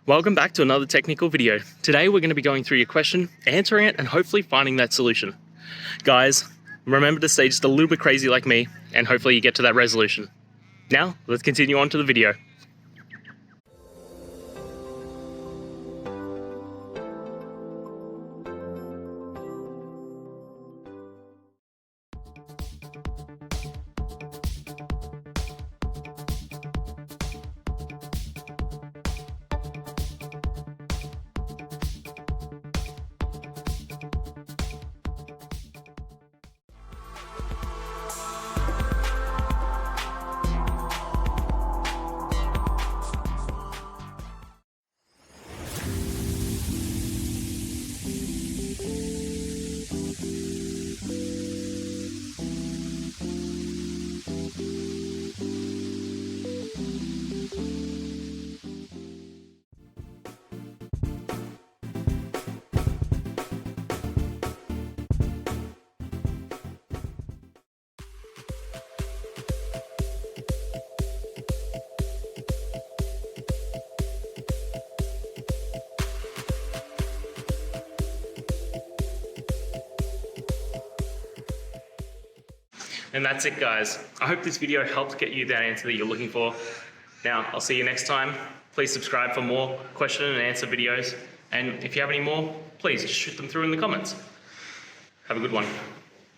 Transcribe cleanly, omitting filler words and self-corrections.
Welcome back to another technical video. Today we're going to be going through your question, answering it, and hopefully finding that solution. Guys, remember to stay just a little bit crazy like me, and hopefully you get to that resolution. Now, let's continue on to the video. And that's it, guys. I hope this video helped get you that answer that you're looking for. Now, I'll see you next time. Please subscribe for more question and answer videos. And if you have any more, please just shoot them through in the comments. Have a good one.